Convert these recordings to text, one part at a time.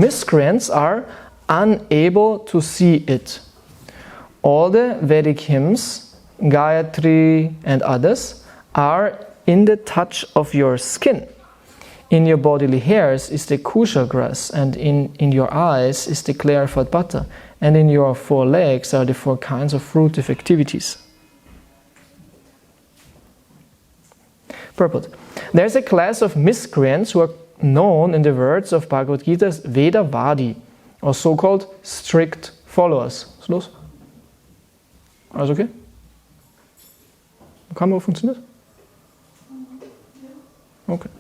miscreants are unable to see it. All the Vedic hymns, Gayatri and others, are in the touch of your skin. In your bodily hairs is the kusha grass, and in your eyes is the clarified butter, and in your 4 legs are the 4 kinds of fruitive activities. Purport. There is a class of miscreants who are known in the words of Bhagavad Gita as Vedavadi, or so-called strict followers. Was los? Alles okay? Kamera funktioniert? Okay.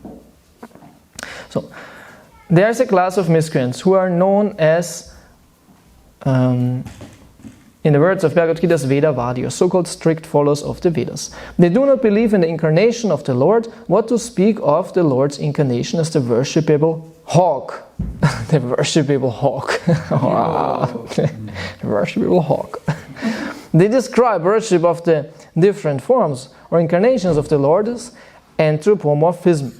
So, there is a class of miscreants who are known as, in the words of Bhagavad Gita, Vedavadi, or so-called strict followers of the Vedas. They do not believe in the incarnation of the Lord. What to speak of the Lord's incarnation as the worshipable hawk? The worshipable hawk. Wow. The worshipable hawk. They describe worship of the different forms or incarnations of the Lord as anthropomorphism.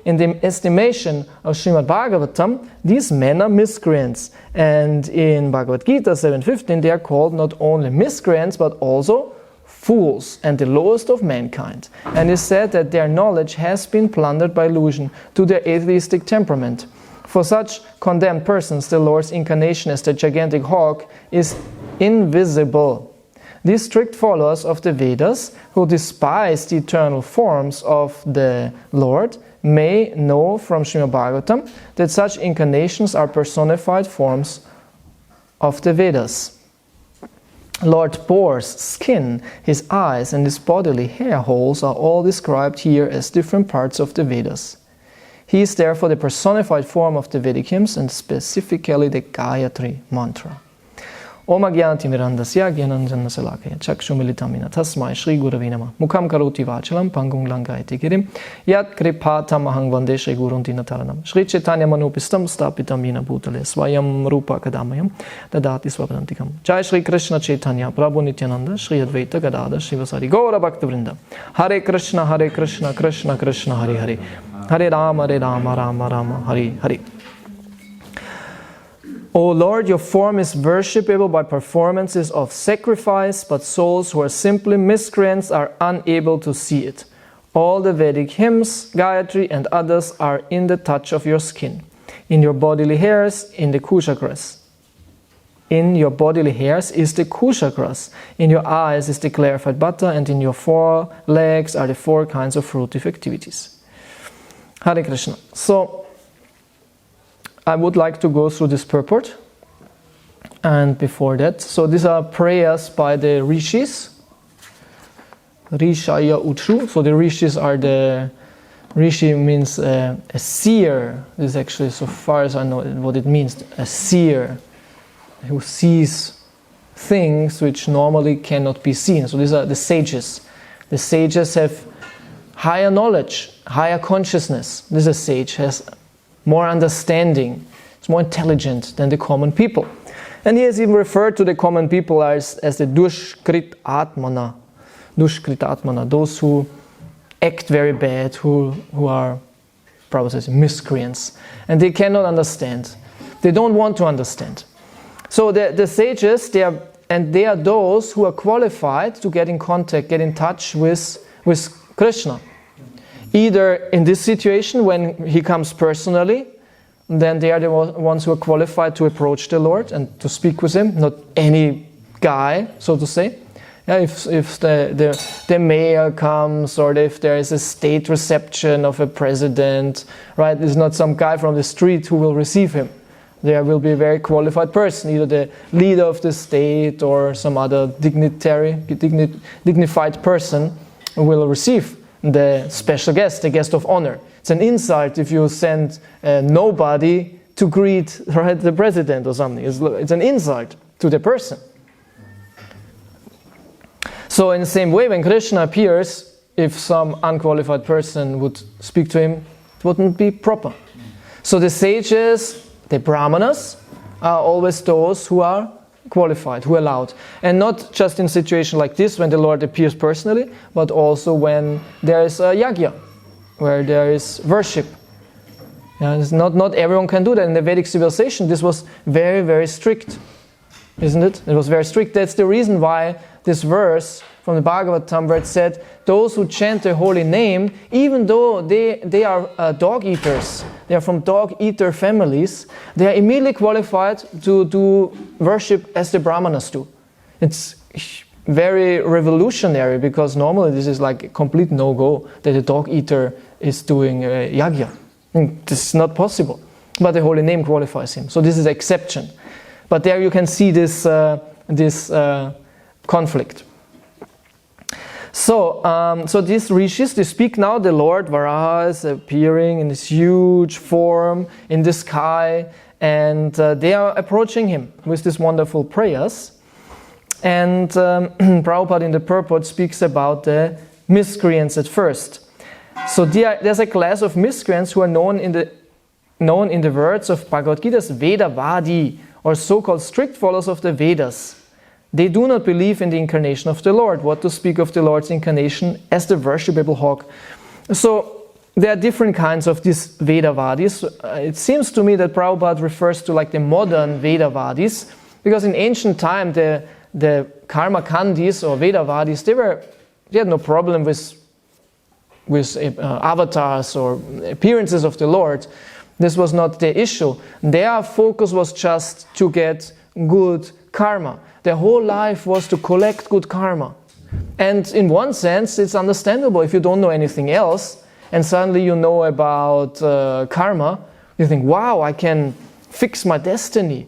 In the estimation of Srimad Bhagavatam, these men are miscreants, and in Bhagavad Gita 7.15 they are called not only miscreants but also fools and the lowest of mankind. And it is said that their knowledge has been plundered by illusion to their atheistic temperament. For such condemned persons, the Lord's incarnation as the gigantic hawk is invisible. These strict followers of the Vedas, who despise the eternal forms of the Lord, may know from Srimad Bhagavatam that such incarnations are personified forms of the Vedas. Lord Boar's skin, his eyes, and his bodily hair holes are all described here as different parts of the Vedas. He is therefore the personified form of the Vedic hymns, and specifically the Gayatri mantra. Om Agyanatimirandasya Gyananjannasalakaya Chakshumilitamina Tasmai Shri Gurave Namah Mukham Karoti Vachalam Pangum Langaiti Girim Yat Kripatamahang Vande Shri Gurundinataranam Shri Chaitanya Manopistam Stapitam Yena Bhutale Swayam Rupa Kadamayam Dadati Swapadantikam Jai Shri Krishna Chaitanya Prabhu Nityananda Shri Advaita Gadada Shivasari Gaura Bhakta Vrinda Hare Krishna Krishna Krishna Hare Hare Hare Rama Rama Rama Hare Hare. O Lord, your form is worshipable by performances of sacrifice, but souls who are simply miscreants are unable to see it. All the Vedic hymns, Gayatri and others are in the touch of your skin. In your bodily hairs, in the kusha grass. In your bodily hairs is the kusha grass. In your eyes is the clarified butter, and in your 4 legs are the 4 kinds of fruitive activities. Hare Krishna. So, I would like to go through this purport, and before that, so these are prayers by the rishis, Rishaya Uchu. So the rishis are rishi means a seer. This is actually, so far as I know what it means, a seer who sees things which normally cannot be seen. So these are the sages. The sages have higher knowledge, higher consciousness. This is a sage, has more understanding, it's more intelligent than the common people. And he has even referred to the common people as the dushkrit atmana, those who act very bad, who are probably miscreants. And they cannot understand. They don't want to understand. So the sages, they are those who are qualified to get in contact, get in touch with Krishna. Either in this situation, when he comes personally, then they are the ones who are qualified to approach the Lord and to speak with him, not any guy, so to say. Yeah, if the mayor comes, or if there is a state reception of a president, right, it's not some guy from the street who will receive him. There will be a very qualified person, either the leader of the state or some other dignified person who will receive the special guest, the guest of honor. It's an insult if you send nobody to greet, right, the president or something. It's an insult to the person. So in the same way, when Krishna appears, if some unqualified person would speak to him, it wouldn't be proper. So the sages, the brahmanas, are always those who are qualified, who are allowed. And not just in a situation like this, when the Lord appears personally, but also when there is a yajna, where there is worship. Yeah, it's not everyone can do that. In the Vedic civilization, this was very, very strict, isn't it? It was very strict. That's the reason why this verse from the Bhagavatam, where it said, those who chant the holy name, even though they are dog eaters, they are from dog eater families, they are immediately qualified to do worship as the Brahmanas do. It's very revolutionary, because normally this is like a complete no-go that a dog eater is doing yagya. This is not possible. But the holy name qualifies him. So this is exception. But there you can see this conflict. So these rishis, they speak now the Lord Varaha is appearing in this huge form in the sky, and they are approaching him with these wonderful prayers. And Prabhupada in the purport speaks about the miscreants at first. So there's a class of miscreants who are known in the words of Bhagavad Gita as Vedavadi, or so-called strict followers of the Vedas. They do not believe in the incarnation of the Lord. What to speak of the Lord's incarnation as the worshipable hawk? So there are different kinds of these Vedavadis. It seems to me that Prabhupada refers to like the modern Vedavadis, because in ancient time the Karma Kandis or Vedavadis, they had no problem with avatars or appearances of the Lord. This was not the issue. Their focus was just to get good karma. Their whole life was to collect good karma. And in one sense, it's understandable. If you don't know anything else, and suddenly you know about karma, you think, wow, I can fix my destiny.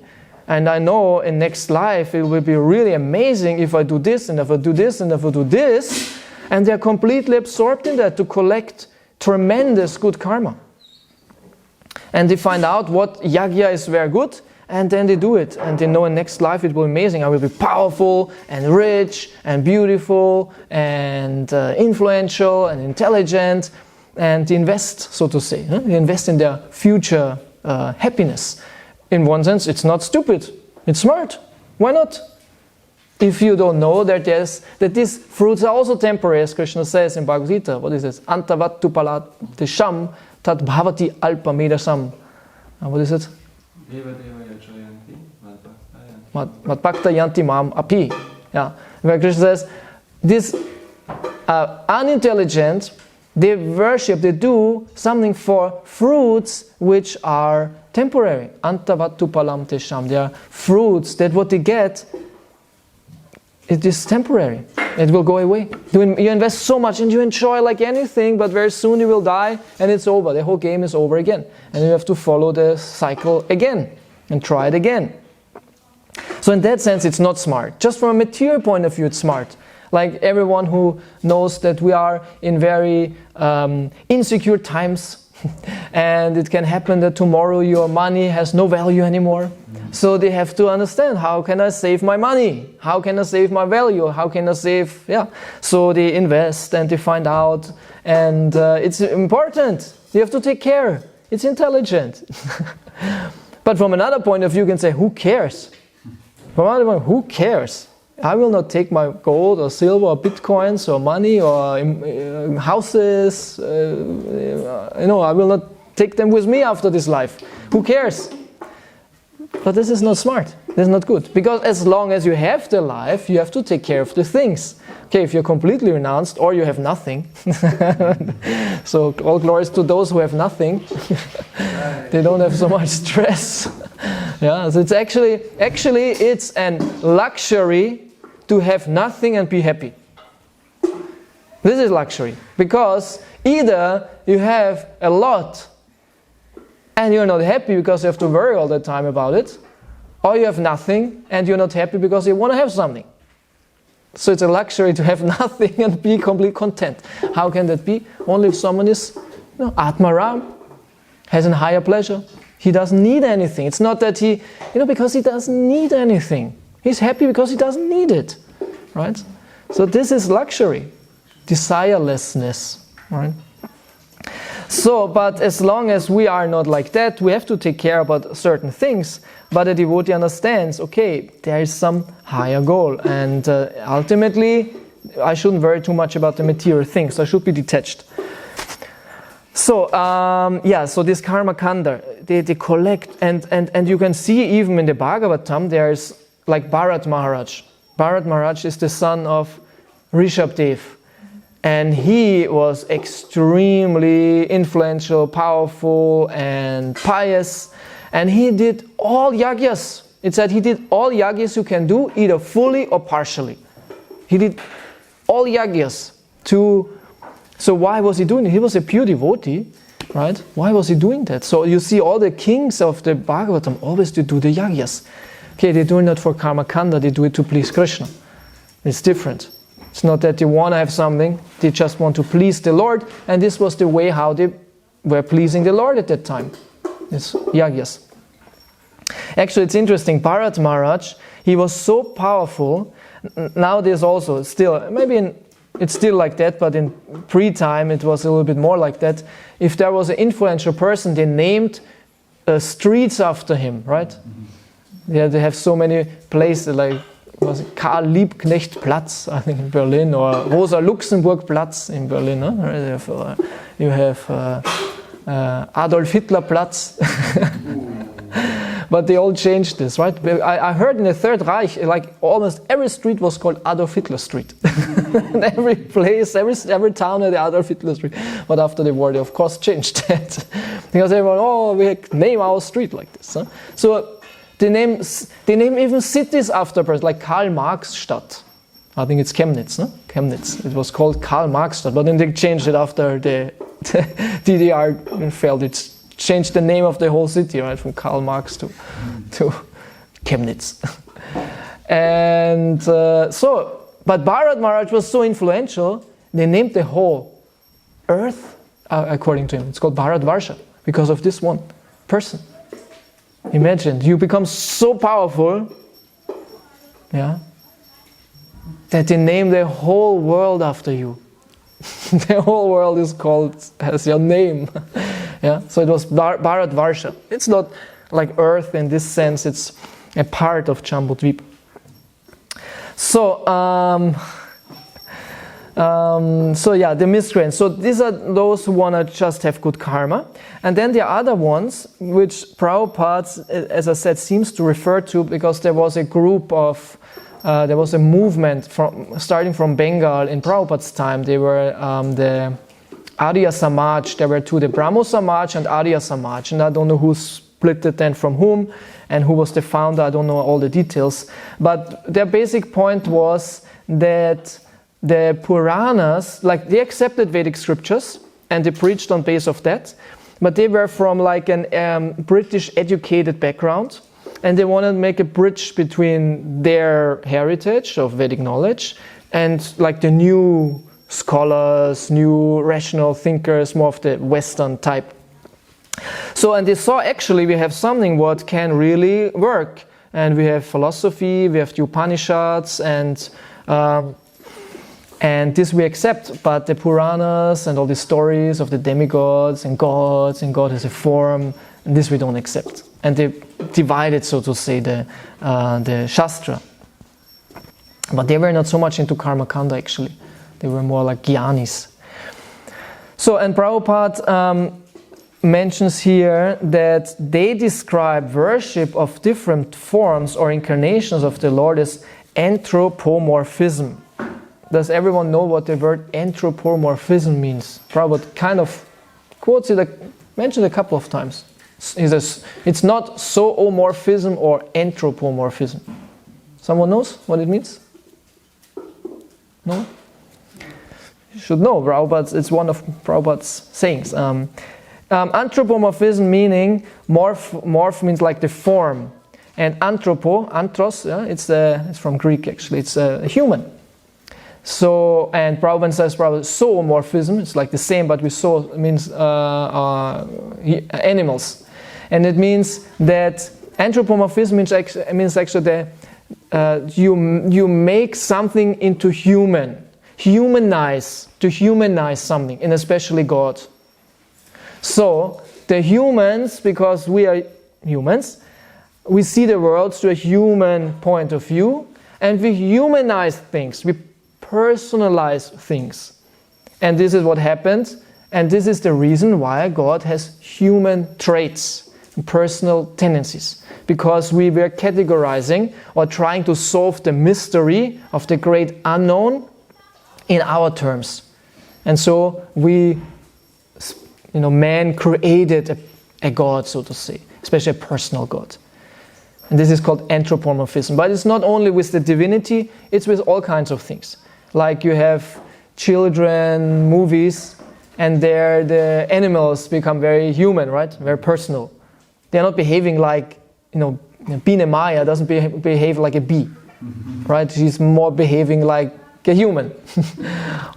And I know in next life it will be really amazing if I do this, and if I do this, and if I do this. And they're completely absorbed in that to collect tremendous good karma. And they find out what yagya is very good, and then they do it. And they know in next life it will be amazing. I will be powerful, and rich, and beautiful, and influential, and intelligent. And they invest, so to say. They invest in their future happiness. In one sense, it's not stupid. It's smart. Why not? If you don't know that these fruits are also temporary, as Krishna says in Bhagavad Gita. What is this? Antavattu palatisham tat bhavati alpamedasam. What is it? Matbhakta yanti mam api. Yeah. Where Krishna says, this unintelligent, they worship, they do something for fruits which are temporary. Antavattu palam tesham. They are fruits that what they get, it is temporary. It will go away. You invest so much and you enjoy like anything, but very soon you will die and it's over. The whole game is over again. And you have to follow the cycle again and try it again. So in that sense, it's not smart. Just from a material point of view, it's smart. Like everyone who knows that we are in very insecure times, and it can happen that tomorrow your money has no value anymore. So they have to understand, how can I save my money? How can I save my value? How can I save, So they invest and they find out, and it's important. You have to take care. It's intelligent. But from another point of view, you can say, who cares? From another point, who cares? I will not take my gold or silver or bitcoins or money or houses. I will not take them with me after this life. Who cares? But this is not smart. This is not good. Because as long as you have the life, you have to take care of the things. Okay, if you're completely renounced or you have nothing. So all glories to those who have nothing. They don't have so much stress. So it's actually it's an luxury to have nothing and be happy. This is luxury, because either you have a lot and you're not happy because you have to worry all the time about it, or you have nothing and you're not happy because you want to have something. So it's a luxury to have nothing and be completely content. How can that be? Only if someone is Atmaram, has a higher pleasure. He doesn't need anything. It's not that he, because he doesn't need anything. He's happy because he doesn't need it, right? So this is luxury, desirelessness, right? So, but as long as we are not like that, we have to take care about certain things. But a devotee understands, okay, there is some higher goal, and ultimately, I shouldn't worry too much about the material things. I should be detached. So so this karma kanda, they collect, and you can see even in the Bhagavatam there's like Bharat Maharaj. Bharat Maharaj is the son of Rishabdev, and he was extremely influential, powerful, and pious, and he did all yagyas. It said he did all yagyas you can do, either fully or partially. He did all yagyas to. So why was he doing it? He was a pure devotee, right? Why was he doing that? So you see all the kings of the Bhagavatam always do the yagyas. Okay, they do it not for karma kanda, they do it to please Krishna. It's different. It's not that they want to have something, they just want to please the Lord, and this was the way how they were pleasing the Lord at that time. It's yagyas. Actually, it's interesting, Bharat Maharaj, he was so powerful. Nowadays also, still, maybe it's still like that, but in pre-time it was a little bit more like that. If there was an influential person, they named streets after him, right? Yeah, they have so many places, like was it Karl Liebknecht Platz, I think in Berlin, or Rosa Luxemburg Platz in Berlin. Huh? You have Adolf Hitler Platz. But they all changed this, right? I heard in the Third Reich, like almost every street was called Adolf Hitler Street. Every place, every town had the Adolf Hitler Street. But after the war, they of course changed that. Because everyone, we name our street like this. Huh? So they name even cities after persons, like Karl Marx Stadt. I think it's Chemnitz, no? Chemnitz. It was called Karl Marx Stadt, but then they changed it after the DDR failed. It's changed the name of the whole city, right, from Karl Marx to Chemnitz. And but Bharat Maharaj was so influential, they named the whole earth, according to him, it's called Bharatvarsha, because of this one person. Imagine, you become so powerful, yeah, that they name the whole world after you. The whole world has your name. Yeah, so it was Bharatvarsha. It's not like Earth in this sense, it's a part of Jambudvipa. So, the miscreants. So these are those who want to just have good karma. And then the other ones, which Prabhupada, as I said, seems to refer to, because there was a group of, there was a movement starting from Bengal in Prabhupada's time. They were the Arya Samaj, there were two, the Brahmo Samaj and Arya Samaj, and I don't know who split it then from whom, and who was the founder, I don't know all the details. But their basic point was that the Puranas, like they accepted Vedic scriptures, and they preached on base of that, but they were from like an British educated background, and they wanted to make a bridge between their heritage of Vedic knowledge and like the new scholars, new rational thinkers, more of the Western type. So, and they saw actually we have something what can really work. And we have philosophy, we have the Upanishads, and this we accept. But the Puranas and all the stories of the demigods and God has a form, and this we don't accept. And they divided, so to say, the Shastra. But they were not so much into Karma Kanda actually. They were more like Gyanis. So, and Prabhupada mentions here that they describe worship of different forms or incarnations of the Lord as anthropomorphism. Does everyone know what the word anthropomorphism means? Prabhupada kind of quotes it, mentioned a couple of times. He says, it's not zoomorphism or anthropomorphism. Someone knows what it means? No? You should know, Prabhupada, it's one of Prabhupada's sayings. Anthropomorphism meaning, morph means like the form. And anthros, yeah, it's from Greek actually, it's a human. So, and Prabhupada says zoomorphism, it's like the same, but with so it means animals. And it means that anthropomorphism means actually that you make something into human. To humanize something, and especially God. So, the humans, because we are humans, we see the world through a human point of view, and we humanize things, we personalize things. And this is what happened And this is the reason why God has human traits, personal tendencies. Because we were categorizing or trying to solve the mystery of the great unknown in our terms. And so man created a God, so to say, especially a personal God. And this is called anthropomorphism. But it's not only with the divinity, it's with all kinds of things. Like you have children movies, and there the animals become very human, right? Very personal. They're not behaving like, Biene Maya doesn't behave like a bee, right? She's more behaving like a human.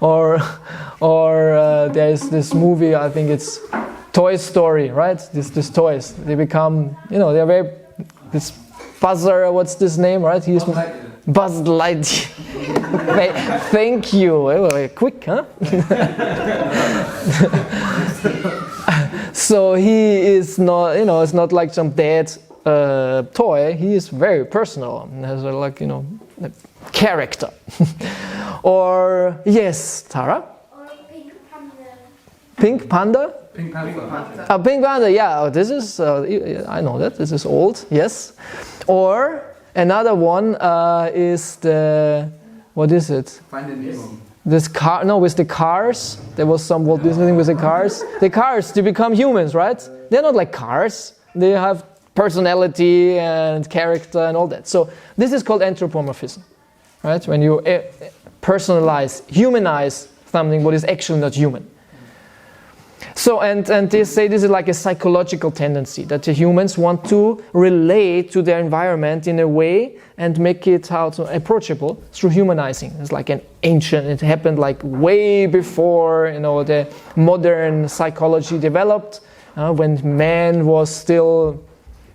or there's this movie, I think it's Toy Story, right? These toys, they become, they're very, this Buzzer, what's this name, right? He's Buzz Lightyear. Thank you. Quick, huh? So he is not, it's not like some dead toy. He is very personal and has a character. Or yes, Tara. Or Pink Panda. Pink Panda. Pink Panda. Pink Panda, yeah. Oh, this is, I know that. This is old, yes. Or another one is the, what is it? Finding Nemo. This car, no, with the cars. There was some Walt Disney thing with the cars. The cars, they become humans, right? They're not like cars. They have personality and character and all that. So this is called anthropomorphism, right? When you personalize, humanize something what is actually not human. So, and they say this is like a psychological tendency, that the humans want to relate to their environment in a way and make it approachable through humanizing. It's like an ancient, it happened like way before, the modern psychology developed, when man was still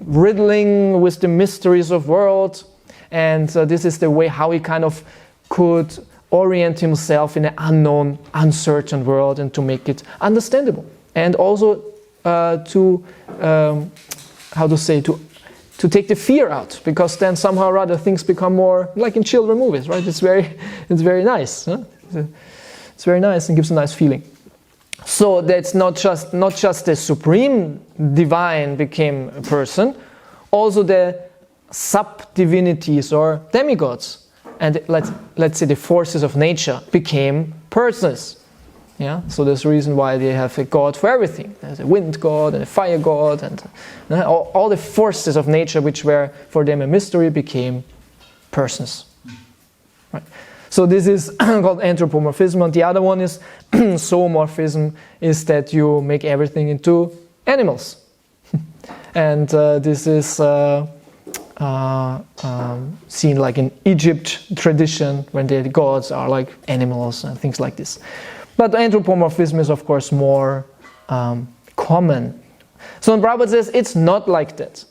riddling with the mysteries of world. And this is the way how he kind of could orient himself in an unknown, uncertain world and to make it understandable. And also to take the fear out, because then somehow or other things become more like in children movies, right? It's very nice. Huh? It's very nice and gives a nice feeling. So that's not just the supreme divine became a person, also the sub-divinities or demigods. And let's say the forces of nature became persons. Yeah, so there's a reason why they have a god for everything. There's a wind god and a fire god, and all the forces of nature, which were for them a mystery, became persons. Right. So this is called anthropomorphism, and the other one is zoomorphism, is that you make everything into animals. And this is seen like in Egypt tradition, when the gods are like animals and things like this. But anthropomorphism is of course more common. So Prabhupada says it's not like that.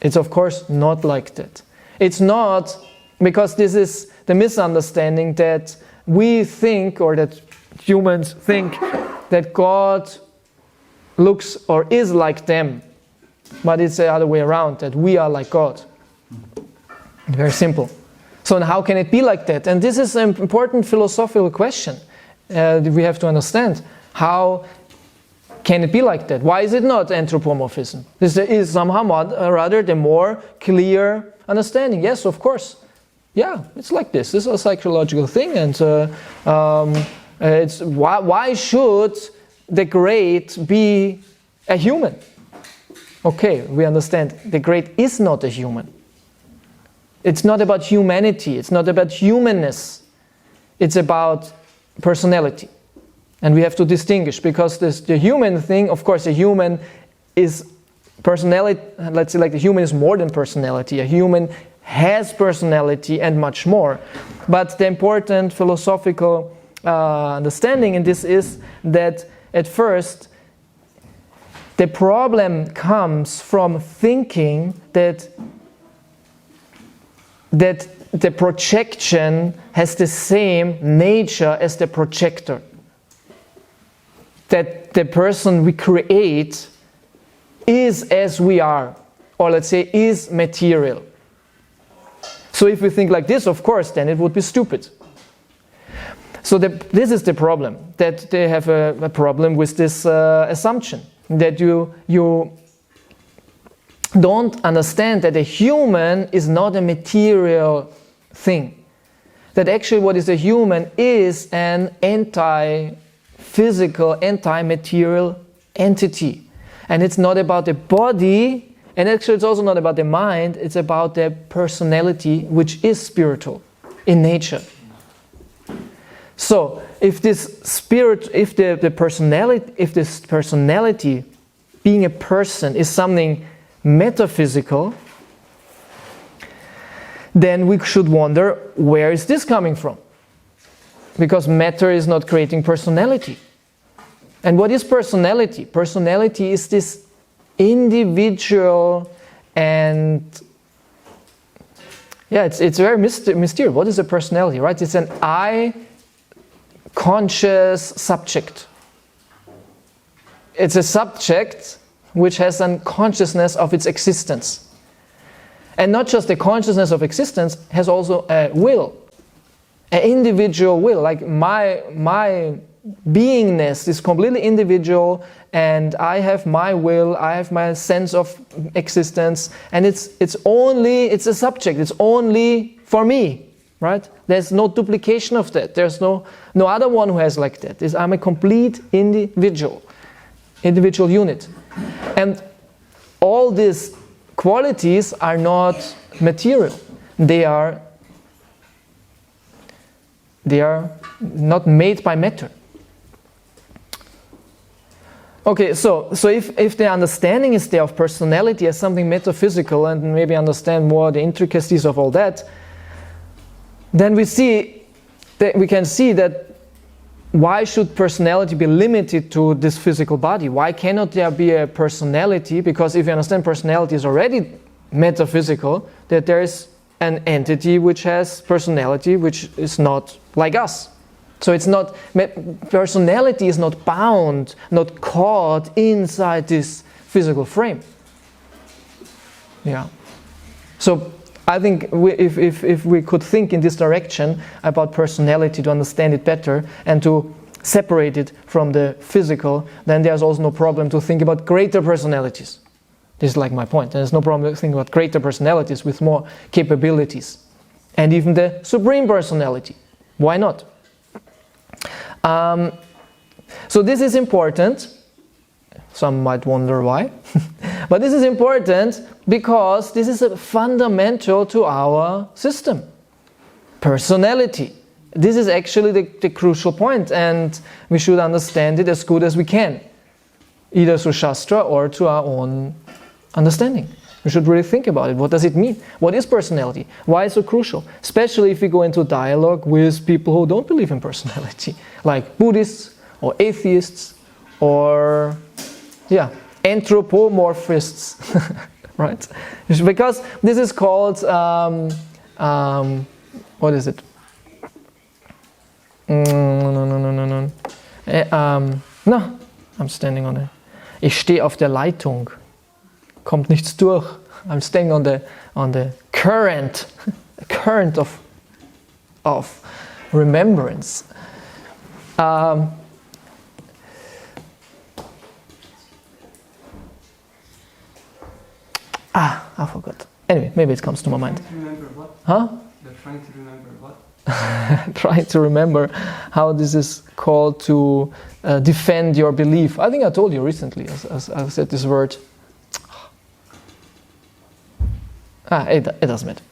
It's of course not like that. It's not, because this is the misunderstanding that we think, or that humans think, that God looks or is like them. But it's the other way around, that we are like God. Very simple. So how can it be like that? And this is an important philosophical question that we have to understand. How can it be like that? Why is it not anthropomorphism? This is somehow rather the more clear understanding. Yes, of course. Yeah, it's like this. This is a psychological thing, and it's why should the great be a human? Okay, we understand the great is not a human. It's not about humanity. It's not about humanness. It's about personality. And we have to distinguish, because the human thing, of course, a human is personality. Let's say like the human is more than personality. A human has personality and much more. But the important philosophical understanding in this is that at first the problem comes from thinking that the projection has the same nature as the projector. That the person we create is as we are, or let's say is material. So if we think like this, of course, then it would be stupid. So this is the problem, that they have a problem with this assumption, that you don't understand that a human is not a material thing. That actually what is a human is an anti-physical, anti-material entity. And it's not about the body, and actually it's also not about the mind, it's about the personality, which is spiritual in nature. So if this spirit, if this personality, being a person, is something metaphysical, then we should wonder, where is this coming from? Because matter is not creating personality. And what is personality? Personality is this individual and it's very mysterious. What is a personality, right? It's an I-conscious subject. It's a subject which has a consciousness of its existence. And not just the consciousness of existence, has also a will, an individual will. Like my beingness is completely individual, and I have my will, I have my sense of existence, and it's a subject, it's only for me, right? There's no duplication of that. There's no other one who has like that. I'm a complete individual unit. And all these qualities are not material. They are not made by matter. Okay, so if the understanding is there of personality as something metaphysical, and maybe understand more the intricacies of all that, then we can see that why should personality be limited to this physical body? Why cannot there be a personality? Because if you understand personality is already metaphysical, that there is an entity which has personality which is not like us. So it's not, personality is not bound, not caught inside this physical frame. Yeah. So I think if we could think in this direction about personality to understand it better and to separate it from the physical, then there's also no problem to think about greater personalities. This is like my point. There's no problem to think about greater personalities with more capabilities. And even the supreme personality. Why not? So this is important. Some might wonder why. But this is important because this is fundamental to our system. Personality. This is actually the crucial point, and we should understand it as good as we can. Either through Shastra or to our own understanding. We should really think about it. What does it mean? What is personality? Why is it so crucial? Especially if we go into dialogue with people who don't believe in personality, like Buddhists or atheists or anthropomorphists, right? Because this is called what is it? No, I'm standing on it. Ich stehe auf der Leitung. Kommt nichts durch. I'm staying on the current of remembrance. I forgot. Anyway, maybe it comes to my mind. Remember what? Huh? They're trying to remember what? Trying to remember how this is called to defend your belief. I think I told you recently, as I said this word. It doesn't matter.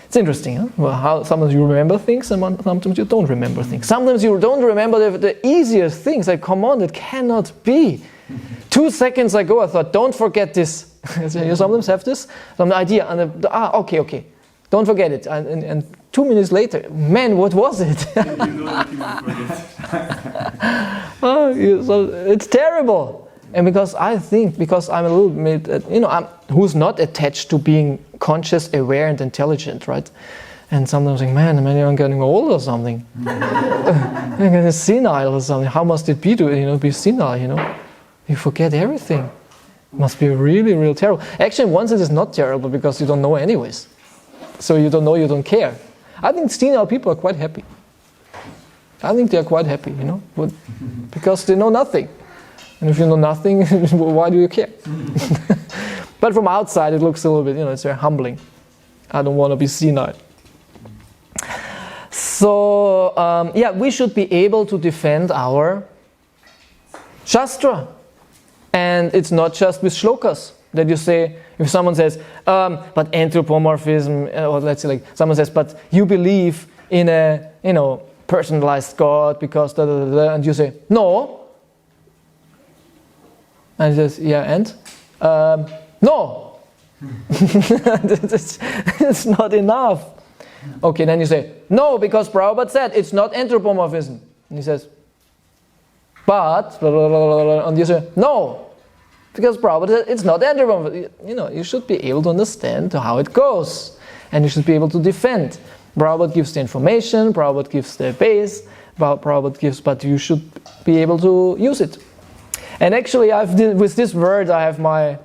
It's interesting, huh? Well, how sometimes you remember things and sometimes you don't remember things. Sometimes you don't remember the easiest things. Like, come on, that cannot be. 2 seconds ago I thought, don't forget this. You sometimes have this, some idea, and okay. Don't forget it. And 2 minutes later, man, what was it? You know that you will forget. So it's terrible. And because I'm a little bit, who's not attached to being conscious, aware, and intelligent, right? And sometimes I think, man, I'm getting old or something. I'm getting senile or something. How must it be to, be senile, You forget everything. It must be really, really terrible. Actually, once it is not terrible because you don't know anyways. So you don't know, you don't care. I think senile people are quite happy. I think they are quite happy, because they know nothing. And if you know nothing, why do you care? But from outside, it looks a little bit, it's very humbling. I don't want to be senile. So, we should be able to defend our Shastra. And it's not just with shlokas that you say, if someone says, but anthropomorphism, or let's say someone says, but you believe in a, personalized God because da da da da, and you say, no. And he says, yeah, and? No. It's not enough. Okay, then you say, no, because Prabhupada said it's not anthropomorphism. And he says, but, blah, blah, blah, blah, and you say, no, because Prabhupada said it's not anthropomorphism. You should be able to understand how it goes. And you should be able to defend. Prabhupada gives the information, Prabhupada gives the base, Prabhupada gives, but you should be able to use it. And actually, with this word, I have my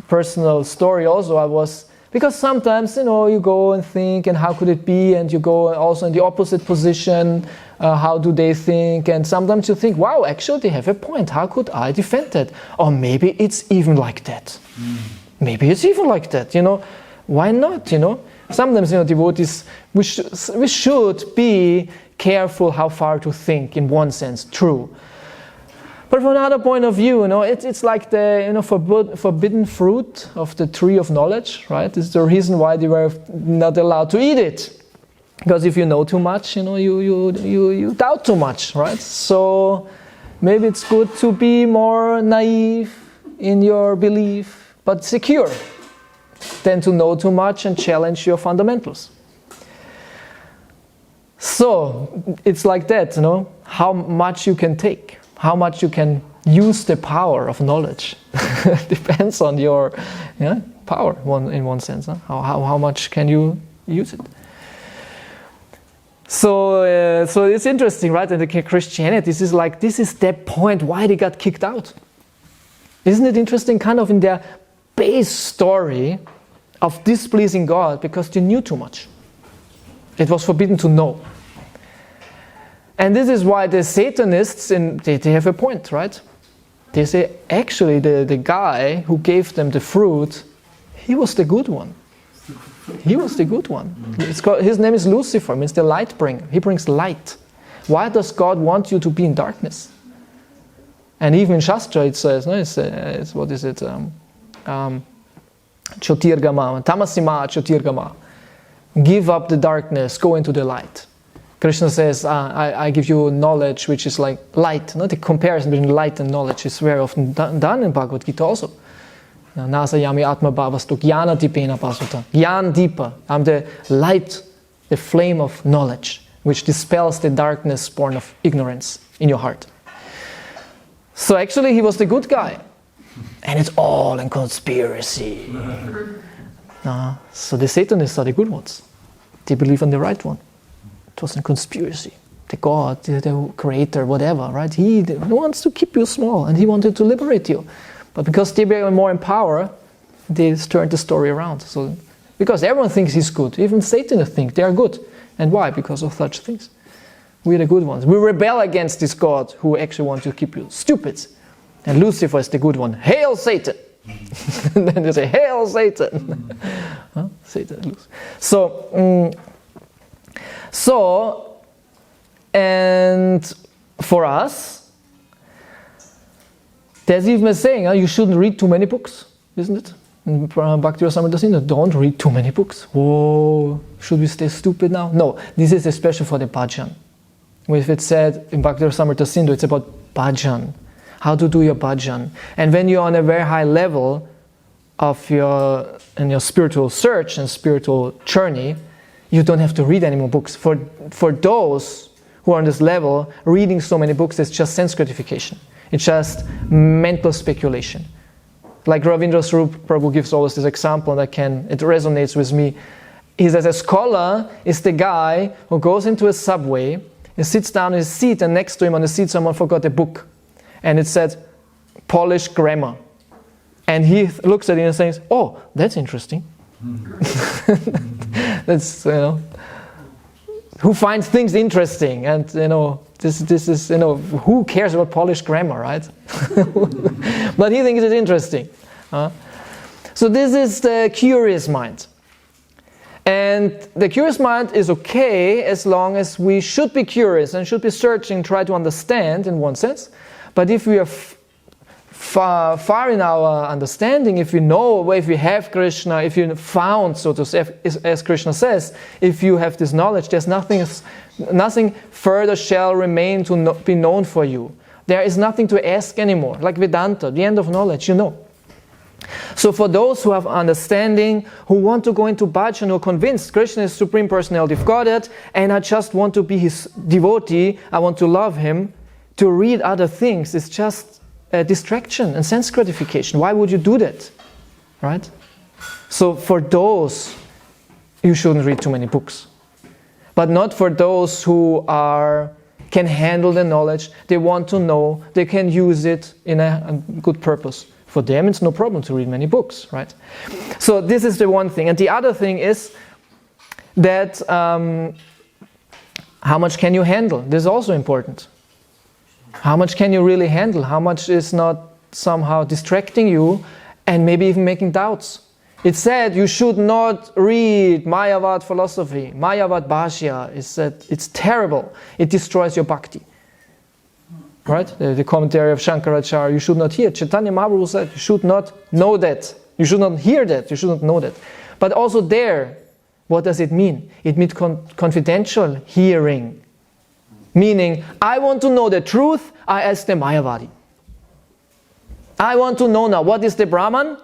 personal story also. Because sometimes, you go and think, and how could it be? And you go also in the opposite position, how do they think? And sometimes you think, wow, actually they have a point. How could I defend that? Or maybe it's even like that. Maybe it's even like that, Why not, Sometimes, devotees, we should be careful how far to think, in one sense, true. But from another point of view, it's like the forbidden fruit of the tree of knowledge, right? This is the reason why they were not allowed to eat it, because if you know too much, you doubt too much, right? So maybe it's good to be more naive in your belief, but secure, than to know too much and challenge your fundamentals. So it's like that, how much you can take. How much you can use the power of knowledge depends on your power, in one sense. How much can you use it? So it's interesting, right? And the Christianity, this is the point why they got kicked out. Isn't it interesting, kind of in their base story of displeasing God, because they knew too much. It was forbidden to know. And this is why the Satanists, they have a point, right? They say, actually, the guy who gave them the fruit, he was the good one. He was the good one. His name is Lucifer, means the light bringer. He brings light. Why does God want you to be in darkness? And even in Shastra it says, it's what is it? Jyotirgama, Tamasima Jyotirgama. Give up the darkness, go into the light. Krishna says, I give you knowledge which is like light. The comparison between light and knowledge is very often done in Bhagavad Gita also. Nasayami Atma Bhavastu Jnana Dipena Pasuta. Jnana Dipa. I'm the light, the flame of knowledge, which dispels the darkness born of ignorance in your heart. So actually he was the good guy. And it's all in conspiracy. So the Satanists are the good ones. They believe in the right one. It was a conspiracy. The God, the creator, whatever, right? He wants to keep you small and he wanted to liberate you. But because they were more in power, they turned the story around. So, because everyone thinks he's good. Even Satanists think they are good. And why? Because of such things. We're the good ones. We rebel against this God who actually wants to keep you stupid. And Lucifer is the good one. Hail Satan! And then they say, Hail Satan! Satan. So, and for us, there's even a saying, you shouldn't read too many books, isn't it? In Bhakti-Rasamrita Sindhu, don't read too many books. Whoa, should we stay stupid now? No, this is especially for the bhajan. If it's said in Bhakti-Rasamrita Sindhu, it's about bhajan, how to do your bhajan. And when you're on a very high level of your spiritual search and spiritual journey, you don't have to read any more books. For those who are on this level, reading so many books is just sense gratification. It's just mental speculation. Like Ravindra Swarup Prabhu gives always this example, and it resonates with me. He says a scholar is the guy who goes into a subway, and sits down in his seat, and next to him on the seat someone forgot a book. And it said, Polish grammar. And he looks at it and says, oh, that's interesting. That's, who finds things interesting, and this is who cares about Polish grammar, right? But he thinks it's interesting. So this is the curious mind. And the curious mind is okay as long as we should be curious and should be searching, try to understand in one sense. But if we are far in our understanding, if we know, if we have Krishna, if you found, so to say, as Krishna says, if you have this knowledge, there's nothing further shall remain to be known for you. There is nothing to ask anymore, like Vedanta, the end of knowledge, So for those who have understanding, who want to go into bhajan, who are convinced Krishna is Supreme Personality of Godhead, and I just want to be his devotee, I want to love him, to read other things is just a distraction and sense gratification. Why would you do that? Right? So for those, you shouldn't read too many books. But not for those who can handle the knowledge, they want to know, they can use it in a good purpose. For them, it's no problem to read many books, right? So this is the one thing. And the other thing is that how much can you handle? This is also important. How much can you really handle? How much is not somehow distracting you and maybe even making doubts? It said you should not read Mayavad philosophy. Mayavad Bhashya is that it's terrible. It destroys your bhakti. Right? The commentary of Shankaracharya, you should not hear. Chaitanya Mahaprabhu said, you should not know that. You should not hear that. You should not know that. But also there, what does it mean? It means confidential hearing. Meaning, I want to know the truth, I ask the Mayavadi. I want to know now, what is the Brahman?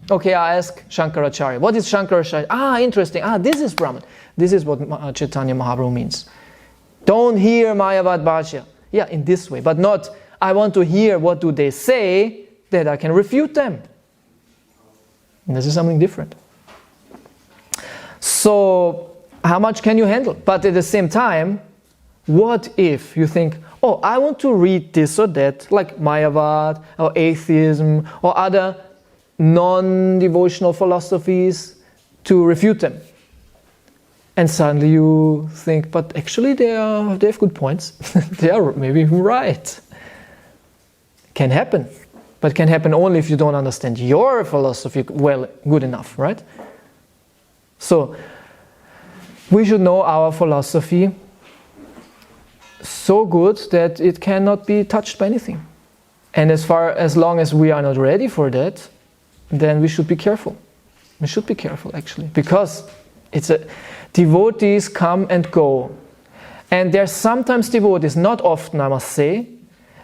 Okay, I ask Shankaracharya. What is Shankaracharya? Interesting. This is Brahman. This is what Chaitanya Mahaprabhu means. Don't hear Mayavad Bhashya. Yeah, in this way, but not, I want to hear what do they say that I can refute them. And this is something different. So, how much can you handle? But at the same time, what if you think, I want to read this or that, like Mayavad or atheism or other non-devotional philosophies to refute them. And suddenly you think, but actually they have good points. They are maybe even right. Can happen. But can happen only if you don't understand your philosophy good enough, right? So, we should know our philosophy so good that it cannot be touched by anything. And as long as we are not ready for that, then we should be careful. We should be careful actually. Because devotees come and go. And there's sometimes devotees, not often I must say,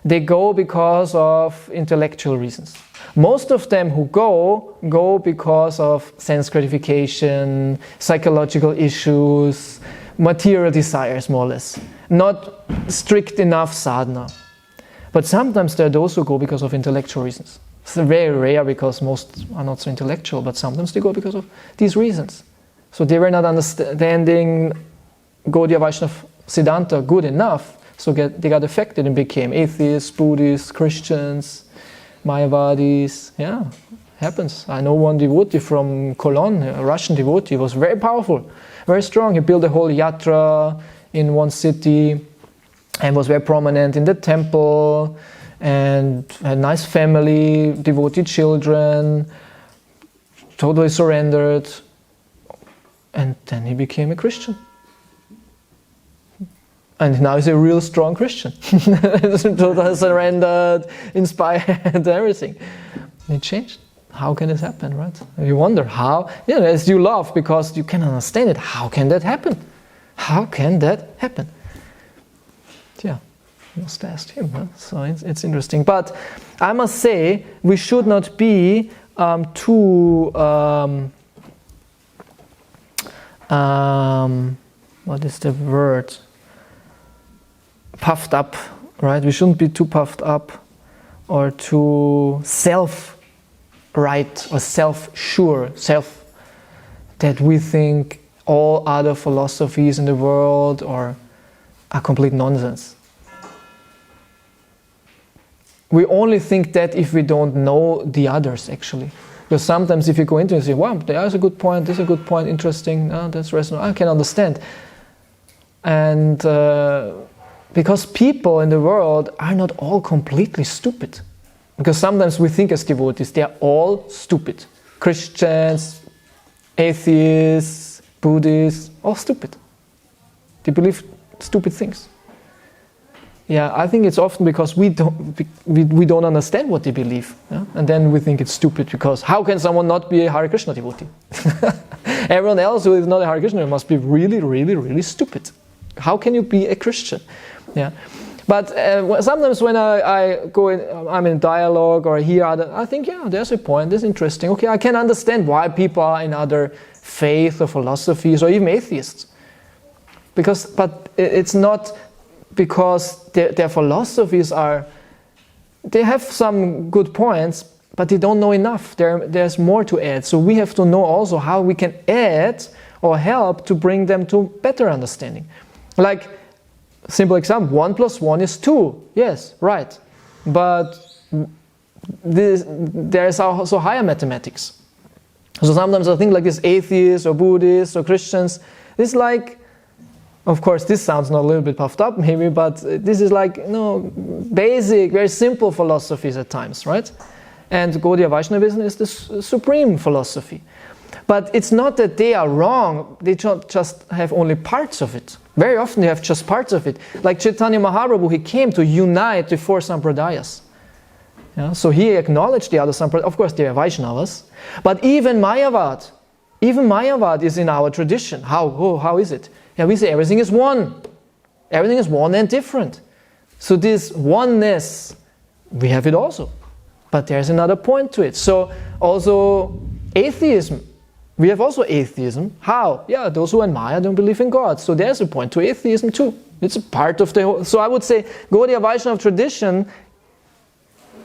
they go because of intellectual reasons. Most of them who go because of sense gratification, psychological issues, material desires more or less. Not strict enough sadhana. But sometimes there are those who go because of intellectual reasons. It's very rare because most are not so intellectual, but sometimes they go because of these reasons. So they were not understanding Gaudiya Vaishnava Siddhanta good enough, so they got affected and became atheists, Buddhists, Christians, Mayavadis. Yeah, happens. I know one devotee from Cologne, a Russian devotee, was very powerful, very strong. He built a whole yatra in one city and was very prominent in the temple and had a nice family, devoted children, totally surrendered. And then he became a Christian. And now he's a real strong Christian. Totally surrendered, inspired, everything. And it changed. How can this happen, right? And you wonder how, as you laugh because you can understand it, how can that happen? How can that happen? Yeah, you must ask him. Huh? So it's interesting. But I must say, we should not be too... what is the word? Puffed up, right? We shouldn't be too puffed up or too self-right or self-sure, that we think all other philosophies in the world are complete nonsense. We only think that if we don't know the others, actually. Because sometimes if you go into it and say, wow, there's a good point, this is a good point, interesting, that's resonant, I can understand. And because people in the world are not all completely stupid. Because sometimes we think as devotees, they are all stupid. Christians, atheists, Buddhists, all stupid. They believe stupid things. Yeah, I think it's often because we don't understand what they believe. Yeah? And then we think it's stupid because how can someone not be a Hare Krishna devotee? Everyone else who is not a Hare Krishna must be really, really, really stupid. How can you be a Christian? Yeah. But sometimes when I'm in dialogue or hear I think, yeah, there's a point, this is interesting. Okay, I can understand why people are in other faiths or philosophies or even atheists. But it's not because their philosophies they have some good points, but they don't know enough. There's more to add. So we have to know also how we can add or help to bring them to better understanding. Like, simple example, 1 + 1 is 2. Yes, right. But there is also higher mathematics. So sometimes I think like this atheists or Buddhists or Christians, it's like, of course this sounds not a little bit puffed up maybe, but this is like, basic, very simple philosophies at times, right? And Gaudiya Vaishnavism is the supreme philosophy. But it's not that they are wrong, they just have only parts of it. Very often they have just parts of it. Like Chaitanya Mahaprabhu, he came to unite the 4 sampradayas. Yeah, so he acknowledged the other sampradayas. Of course they are Vaishnavas. But even Mayavad is in our tradition. How is it? Yeah, we say everything is one. Everything is one and different. So this oneness, we have it also. But there's another point to it. So also atheism. We have also atheism. How? Yeah, those who are in Maya don't believe in God. So there's a point to atheism too. It's a part of the whole. So I would say Gaudiya Vaishnava tradition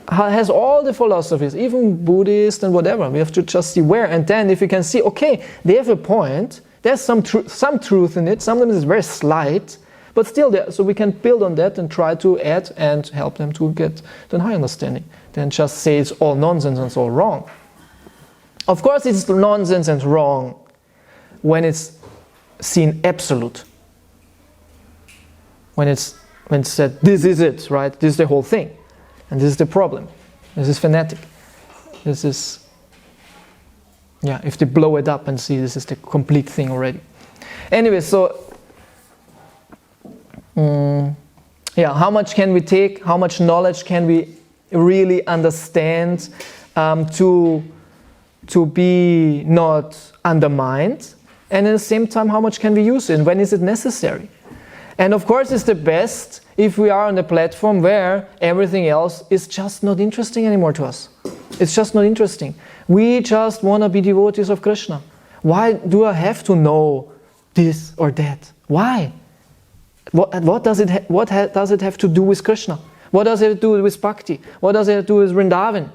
has all the philosophies, even Buddhist and whatever. We have to just see where. And then if you can see, okay, they have a point. There's some truth in it. Sometimes it's very slight. But still there. So we can build on that and try to add and help them to get to a high understanding. Then just say it's all nonsense and it's all wrong. Of course it's nonsense and wrong when it's seen absolute. When it's said, this is it, right? This is the whole thing. And this is the problem. This is fanatic. This is, if they blow it up and see this is the complete thing already. Anyway, so, how much can we take? How much knowledge can we really understand to be not undermined, and at the same time how much can we use it, when is it necessary? And of course it's the best if we are on a platform where everything else is just not interesting anymore to us. It's just not interesting. We just want to be devotees of Krishna. Why do I have to know this or that? Why? What does it have to do with Krishna? What does it do with Bhakti? What does it do with Vrindavan?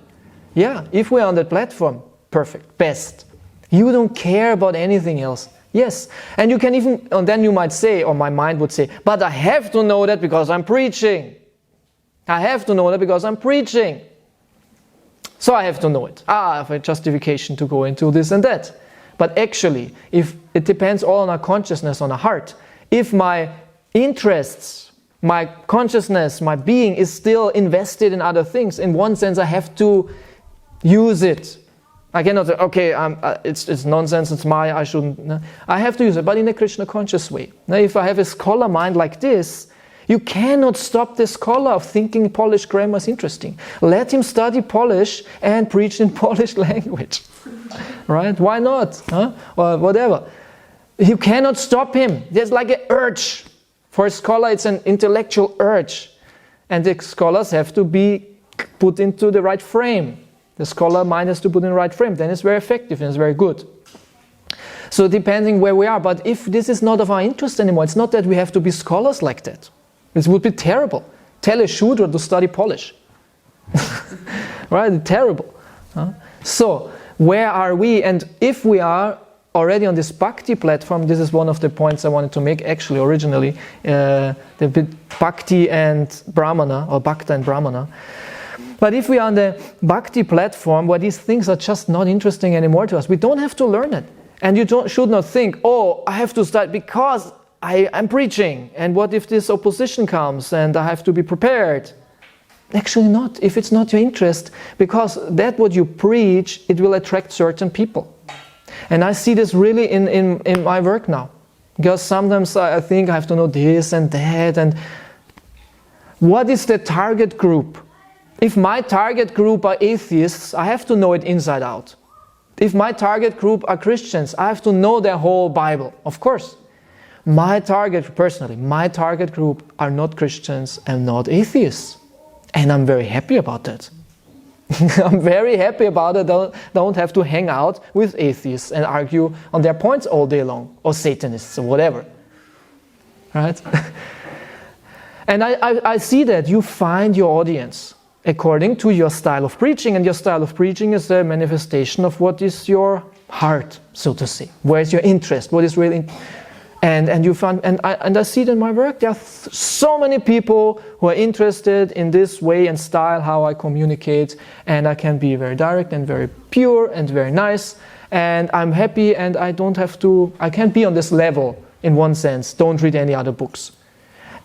Yeah, if we are on that platform, perfect, best. You don't care about anything else. Yes, and you can even, and then you might say, or my mind would say, but I have to know that because I'm preaching. I have to know that because I'm preaching. So I have to know it. I have a justification to go into this and that. But actually, if it depends all on our consciousness, on our heart. If my interests, my consciousness, my being is still invested in other things, in one sense I have to use it. I cannot say, okay, it's nonsense, it's Maya, I shouldn't. No. I have to use it, but in a Krishna conscious way. Now, if I have a scholar mind like this, you cannot stop the scholar of thinking Polish grammar is interesting. Let him study Polish and preach in Polish language. Right? Why not? Or whatever. You cannot stop him. There's like an urge. For a scholar, it's an intellectual urge. And the scholars have to be put into the right frame. The scholar mind has to put in the right frame. Then it's very effective and it's very good. So depending where we are. But if this is not of our interest anymore, it's not that we have to be scholars like that. It would be terrible. Tell a Shudra to study Polish. Right? Terrible. So, where are we? And if we are already on this Bhakti platform, this is one of the points I wanted to make actually originally, the Bhakti and Brahmana, or Bhakta and Brahmana. But if we are on the Bhakti platform where these things are just not interesting anymore to us, we don't have to learn it. And you should not think, oh, I have to start because I'm preaching, and what if this opposition comes and I have to be prepared? Actually not, if it's not your interest, because that what you preach, it will attract certain people. And I see this really in my work now. Because sometimes I think I have to know this and that, and what is the target group? If my target group are atheists, I have to know it inside out. If my target group are Christians, I have to know their whole Bible, of course. My target group are not Christians and not atheists. And I'm very happy about that. I'm very happy about it. Don't have to hang out with atheists and argue on their points all day long, or Satanists, or whatever. Right? And I see that you find your audience according to your style of preaching, and your style of preaching is a manifestation of what is your heart, so to say. Where is your interest? What is really... And you find, and I see it in my work, there are so many people who are interested in this way and style how I communicate, and I can be very direct and very pure and very nice, and I'm happy, and I can be on this level in one sense, don't read any other books.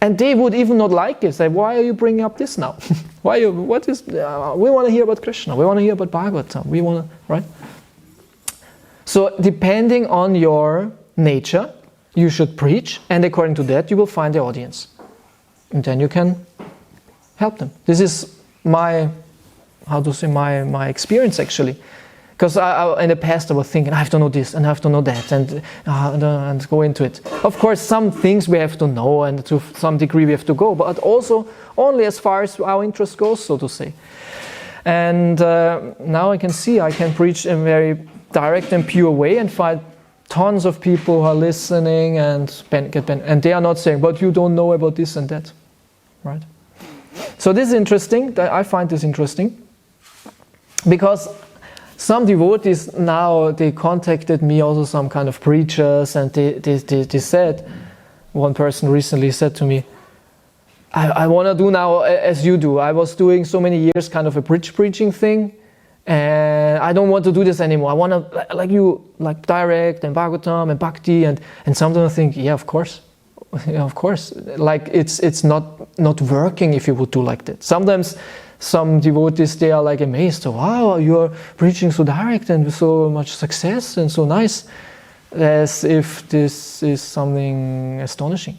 And they would even not like it, say, why are you bringing up this now? We want to hear about Krishna, we want to hear about Bhagavatam, right? So depending on your nature, you should preach, and according to that you will find the audience, and then you can help them. This is my experience actually, because in the past I was thinking I have to know this and I have to know that and go into it. Of course, some things we have to know, and to some degree we have to go, but also only as far as our interest goes, so to say. And now I can see I can preach in a very direct and pure way and find tons of people who are listening and and they are not saying, but you don't know about this and that, right? So this is interesting. I find this interesting because some devotees now, they contacted me, also some kind of preachers, and they said, one person recently said to me, I want to do now as you do. I was doing so many years kind of a bridge preaching thing, and I don't want to do this anymore. I want to, like direct and Bhagavatam and Bhakti, and sometimes I think, yeah, of course. Yeah, of course. Like it's not working if you would do like that. Sometimes some devotees, they are like amazed. Wow, you're preaching so direct and with so much success and so nice, as if this is something astonishing.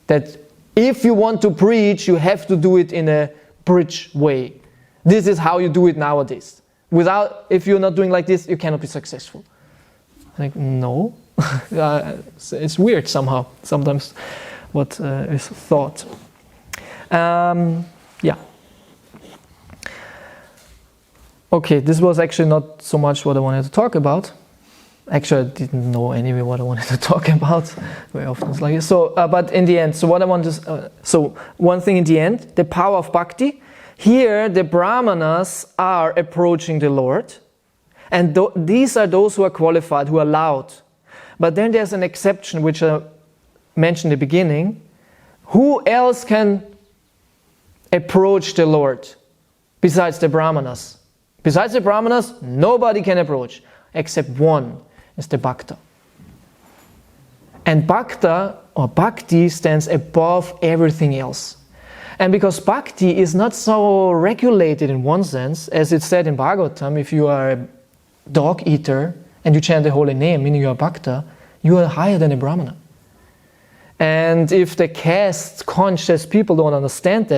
That if you want to preach, you have to do it in a bridge way. This is how you do it nowadays. If you're not doing like this, you cannot be successful. Like, no. It's weird somehow, sometimes, what is thought. Yeah. Okay, this was actually not so much what I wanted to talk about. Actually, I didn't know anyway what I wanted to talk about. Very often it's like this. So, but in the end, so what I want to... so, one thing in the end, the power of Bhakti. Here, the Brahmanas are approaching the Lord. And these are those who are qualified, who are allowed. But then there's an exception, which I mentioned in the beginning. Who else can approach the Lord besides the Brahmanas? Besides the Brahmanas, nobody can approach, except one, is the Bhakta. And Bhakta, or Bhakti, stands above everything else. And because Bhakti is not so regulated in one sense, as it's said in Bhagavatam, if you are a dog eater and you chant the holy name, meaning you are Bhakta, you are higher than a Brahmana. And if the caste conscious people don't understand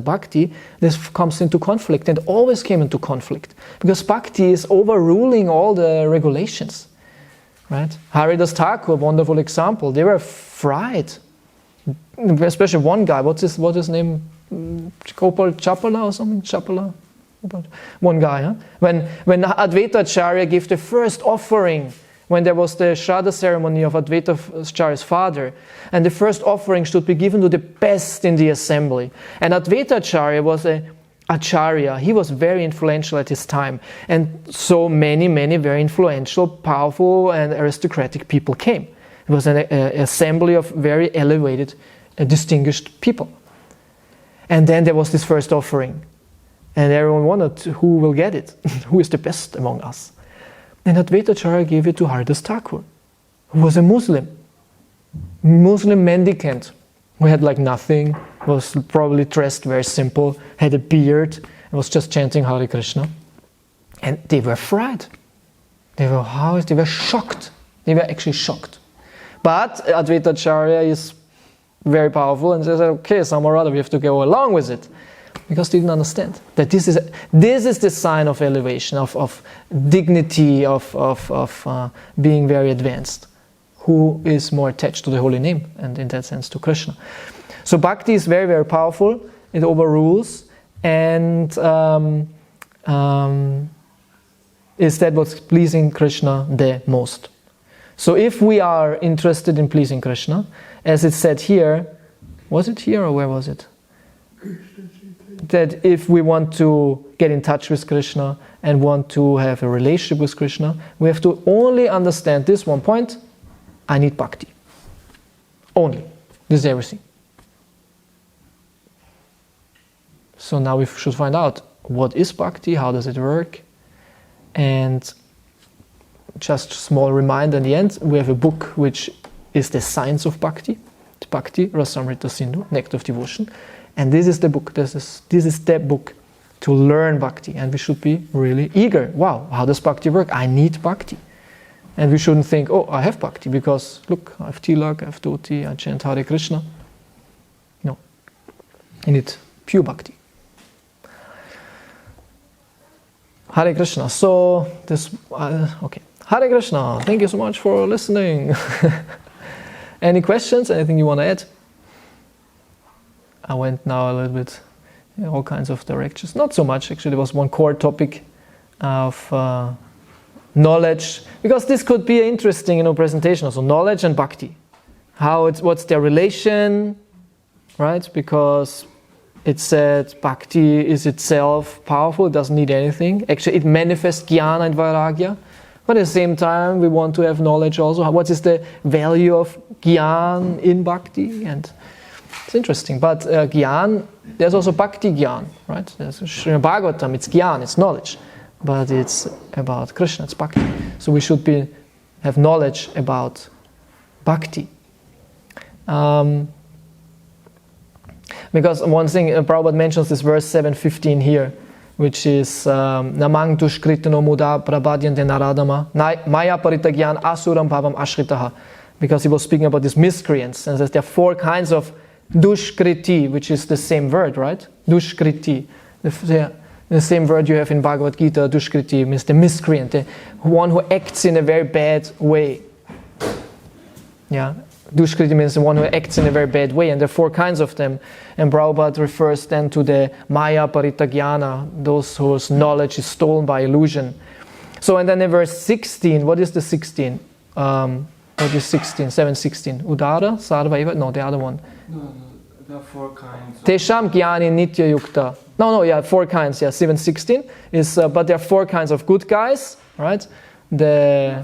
Bhakti, this comes into conflict, and always came into conflict. Because Bhakti is overruling all the regulations. Right? Haridas Thakur, wonderful example, they were fried. Especially one guy, what's his name? Gopal Chapala or something? Chapala? One guy, huh? When Advaita Acharya gave the first offering, when there was the Shraddha ceremony of Advaita Acharya's father, and the first offering should be given to the best in the assembly. And Advaita Acharya was a Acharya. He was very influential at his time. And so many very influential, powerful and aristocratic people came. It was an assembly of very elevated, distinguished people. And then there was this first offering. And everyone wondered, who will get it? Who is the best among us? And Advaita Acharya gave it to Haridas Thakur, who was a Muslim. Muslim mendicant who had like nothing, was probably dressed very simple, had a beard, and was just chanting Hare Krishna. And they were frightened. They were shocked. They were actually shocked. But Advaita Acharya is very powerful and says, okay, somehow or other we have to go along with it. Because they didn't understand that this is the sign of elevation, of dignity, of being very advanced. Who is more attached to the holy name, and in that sense to Krishna. So bhakti is very, very powerful. It overrules, and is that what's pleasing Krishna the most. So if we are interested in pleasing Krishna, as it said here, was it here or where was it? That if we want to get in touch with Krishna and want to have a relationship with Krishna, we have to only understand this one point: I need bhakti. Only. This is everything. So now we should find out what is bhakti, how does it work, and just a small reminder in the end, we have a book which is the science of bhakti, Bhakti Rasamrita Sindhu, Nectar of Devotion, and this is the book. This is the book to learn bhakti, and we should be really eager. Wow, how does bhakti work? I need bhakti. And we shouldn't think, oh, I have bhakti because, look, I have tilak, I have dhoti, I chant Hare Krishna. No. I need pure bhakti. Hare Krishna. So, okay. Hare Krishna. Thank you so much for listening. Any questions? Anything you want to add? I went now a little bit in all kinds of directions. Not so much, actually. There was one core topic of knowledge, because this could be an interesting, presentation also. Knowledge and bhakti, what's their relation, right? Because it said bhakti is itself powerful, it doesn't need anything. Actually, it manifests jnana and vairagya, but at the same time, we want to have knowledge also. What is the value of jnana in bhakti? And it's interesting. But jnana, there's also bhakti jnana, right? There's Srimad Bhagavatam, it's jnana, it's knowledge. But it's about Krishna, it's bhakti. So we should have knowledge about bhakti. Because one thing, Prabhupada mentions this verse 7:15 here, which is Namang dushkritano muda prabhadyante naradama maya paritagyan asuram bhavam ashritaha. Because he was speaking about these miscreants, and says there are 4 kinds of dushkriti, which is the same word, right? Dushkriti. The same word you have in Bhagavad Gita, dushkriti, means the miscreant, the one who acts in a very bad way. Yeah, dushkriti means the one who acts in a very bad way, and there are 4 kinds of them. And Prabhupada refers then to the maya paritagyana, those whose knowledge is stolen by illusion. So, and then in verse 16, what is the 16? What is 16? 7:16. Udara, sarva eva? No, the other one. No, there are 4 kinds. Tesham jnani nitya yukta. No, 4 kinds, 7:16 is, but there are 4 kinds of good guys, right? There's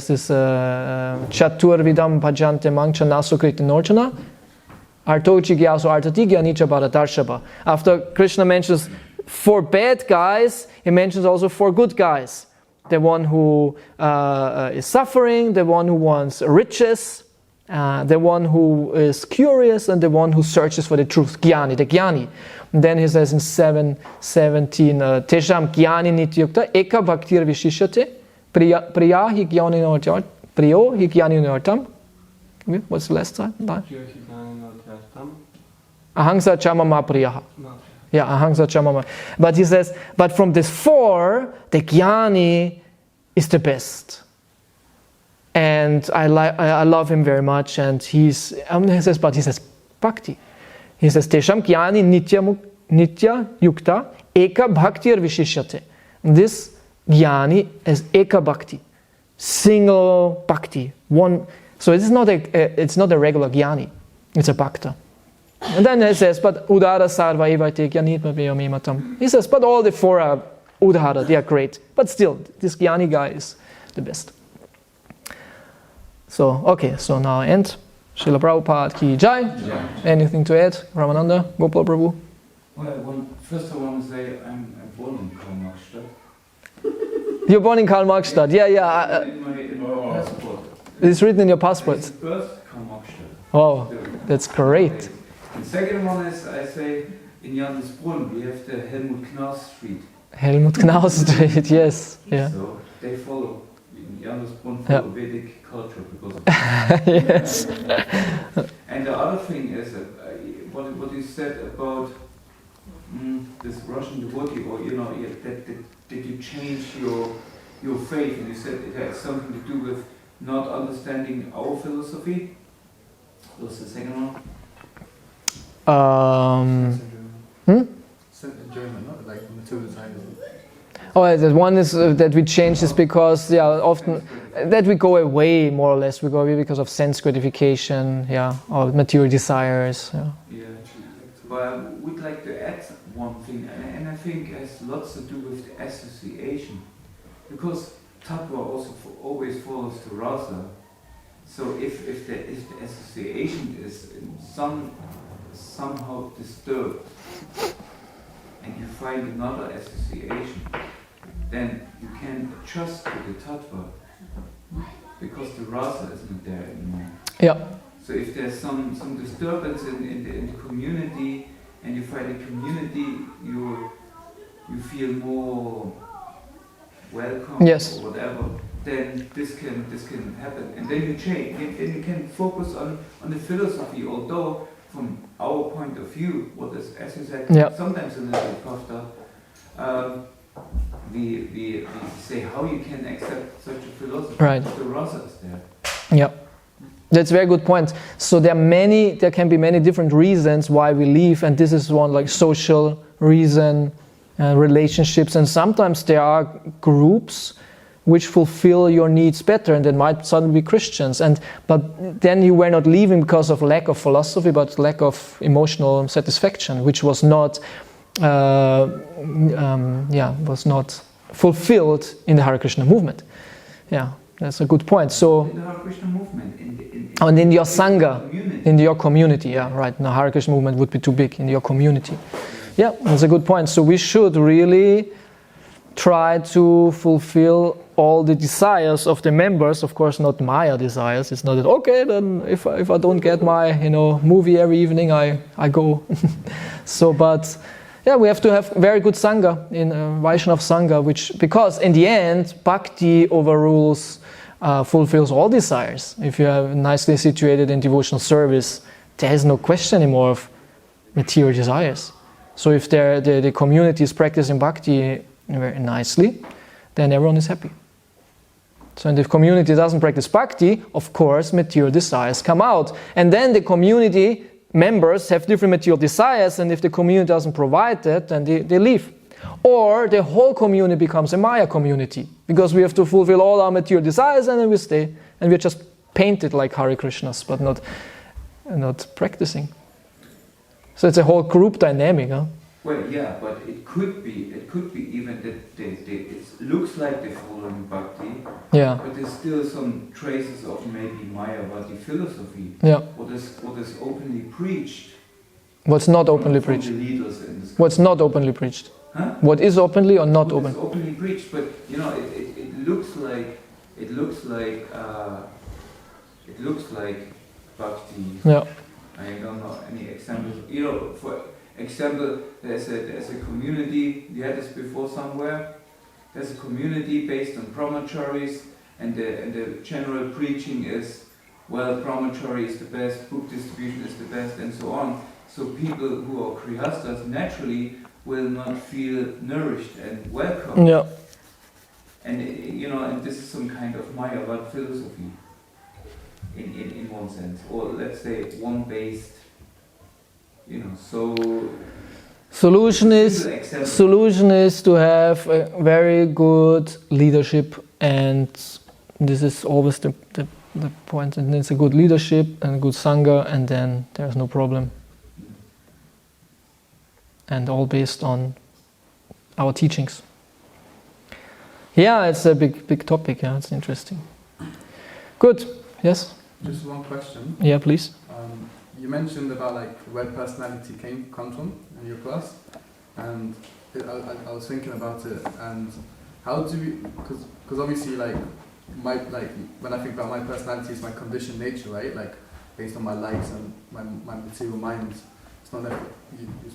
this chatur vidam bhajante mangcha nasukriti norchana, artochi gyasu artati gyanicha bharatarshaba. After Krishna mentions 4 bad guys, he mentions also 4 good guys. The one who is suffering, the one who wants riches, the one who is curious, and the one who searches for the truth, jnani, the jnani. And then he says in 7:17, Tesham jnani nityukta eka bhaktir vishishyate priya hi jnani nartam. What's the last time? Ahangsa chamama priyaha. Yeah, ahangsa chamama. But he says, but from this 4, the jnani is the best. And I love him very much, and he says bhakti. He says, Tesham jnani nitya yukta eka bhaktir vishishyate. This jnani is eka bhakti, single bhakti. One. So it's not a regular jnani, it's a bhakta. And then he says, but udara sarva evate jnanitma veyamimatam. He says, but all the 4 are udara, they are great. But still, this jnani guy is the best. So, okay, so now I end. Srila Prabhupada ki jai. Anything to add? Ramananda, Gopal Prabhu? Well, first I want to say I'm born in Karl-Marx-Stadt. You're born in Karl-Marx-Stadt, yeah. In my passport. It's written in your passport. It's Birth-Kommokstelle. Oh, that's great. The second one is, I say, in Johannesbrunn, we have the Helmut Knaus Street. Helmut Knaus Street, yes. Yeah. So they follow, in Johannesbrunn, Vedic culture because of Yes. And the other thing is, what you said about this Russian devotee, or that you change your faith, and you said it has something to do with not understanding our philosophy. What's the second one? Sent in German, not like material science. Oh, the one is that we change is because often that we go away more or less. We go away because of sense gratification, or material desires. Yeah, but I would like to add one thing, and I think it has lots to do with the association, because Tattva also always follows to rasa. So if the association is somehow disturbed, and you find another association, then you can adjust to the tattva because the rasa isn't there anymore. Yeah. So if there's some disturbance in the community, and you find a community, you feel more welcome, yes, or whatever, then this can happen, and then you change, and you can focus on the philosophy. Although from our point of view, what is, as you said, sometimes a little bit puffed up, we say how you can accept such a philosophy. Right. The rasa is there. Yeah. That's a very good point. So there can be many different reasons why we leave, and this is one, like social reason, relationships, and sometimes there are groups which fulfill your needs better, and they might suddenly be Christians. But then you were not leaving because of lack of philosophy, but lack of emotional satisfaction, which was not fulfilled in the Hare Krishna movement. Yeah, that's a good point. So in the Hare Krishna movement, in your sangha, in your community, yeah, right. The Hare Krishna movement would be too big in your community. Yeah, that's a good point. So we should really try to fulfill all the desires of the members. Of course, not Maya desires. It's not that, okay, then if I don't get my movie every evening, I go. So, but yeah, we have to have very good sangha in Vaishnava sangha, because in the end, bhakti overrules, fulfills all desires. If you are nicely situated in devotional service, there is no question anymore of material desires. So if the community is practicing bhakti very nicely, then everyone is happy. So, and if community doesn't practice bhakti, of course, material desires come out. And then the community members have different material desires, and if the community doesn't provide that, then they leave. Or the whole community becomes a Maya community, because we have to fulfill all our material desires, and then we stay. And we're just painted like Hare Krishnas, but not practicing. So it's a whole group dynamic, huh? Well, yeah, but it could be even that it looks like they're following bhakti, but there's still some traces of maybe Mayavadi philosophy. Yeah. What is openly preached. What's not openly from preached? The leaders in this What's not openly preached? Huh? What is openly or not open? It's openly preached, but it looks like bhakti. Yeah. I don't know any examples. For example, there's a community. We had this before somewhere. There's a community based on brahmacharis, and the general preaching is, well, brahmachari is the best, book distribution is the best, and so on. So people who are grihastas naturally will not feel nourished and welcome. Yeah. And and this is some kind of Mayavad philosophy, in one sense, or let's say one based. So solution is to have a very good leadership, and this is always the point. And it's a good leadership and a good sangha, and then there's no problem. And all based on our teachings. Yeah, it's a big topic. Yeah, it's interesting. Good. Yes. Just one question. Yeah, please. You mentioned about where personality comes from in your class, and I was thinking about it, and how do we? Because obviously when I think about my personality, it's my conditioned nature, right? Like based on my likes and my material mind. It's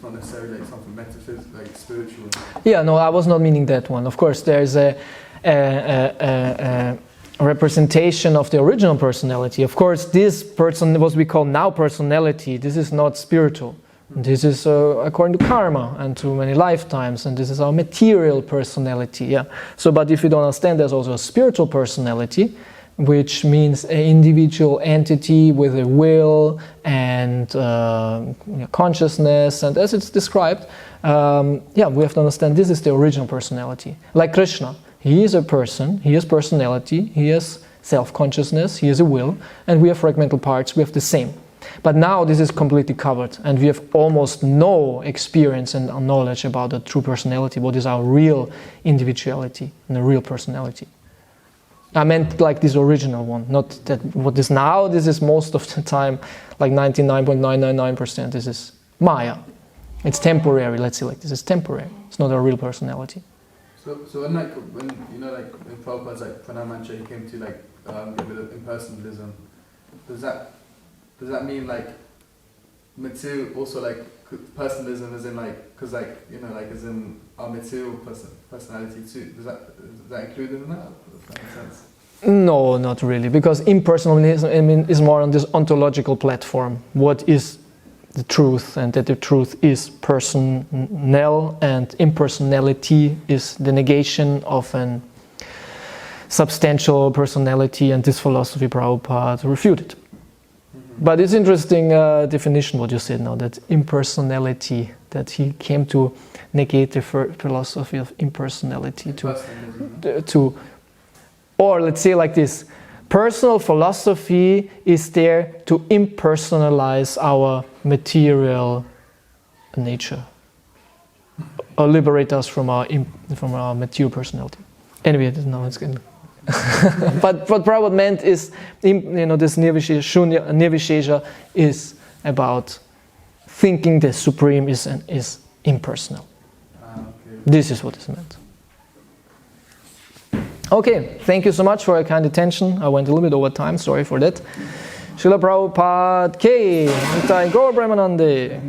not necessarily like something metaphysical, like spiritual. Yeah, no, I was not meaning that one. Of course, there is a representation of the original personality. Of course, this person, what we call now personality, this is not spiritual. This is according to karma and to many lifetimes, and this is our material personality. Yeah. So, but if you don't understand, there's also a spiritual personality, which means an individual entity with a will and consciousness, and as it's described, we have to understand this is the original personality. Like Krishna, he is a person, he has personality, he has self-consciousness, he has a will, and we have fragmental parts, we have the same. But now this is completely covered, and we have almost no experience and knowledge about the true personality, what is our real individuality and the real personality. I meant like this original one, not that what is now. This is most of the time, like 99.999%. This is Maya. It's temporary. Let's say like this is temporary. It's not a real personality. So when you know like in Prabhupada's like Pranamacha, he came to like get rid of impersonalism. Does that mean like material also like personalism is in like because like you know like as in our material personality too? Is that included in that? Does that make sense? No, not really, because impersonalism is more on this ontological platform. What is the truth, and that the truth is personal, and impersonality is the negation of an substantial personality, and this philosophy Prabhupada refuted. But it's interesting definition what you said now, that impersonality, that he came to negate the philosophy of impersonality to or let's say like this, personal philosophy is there to impersonalize our material nature, or liberate us from our material personality. Anyway, now it's good. But what Prabhupada meant is, this nirvishesha is about thinking the supreme is impersonal. Okay. This is what is meant. Okay, thank you so much for your kind attention. I went a little bit over time, sorry for that. Srila Prabhupada Ki, Nitai Gaur Brahmanande.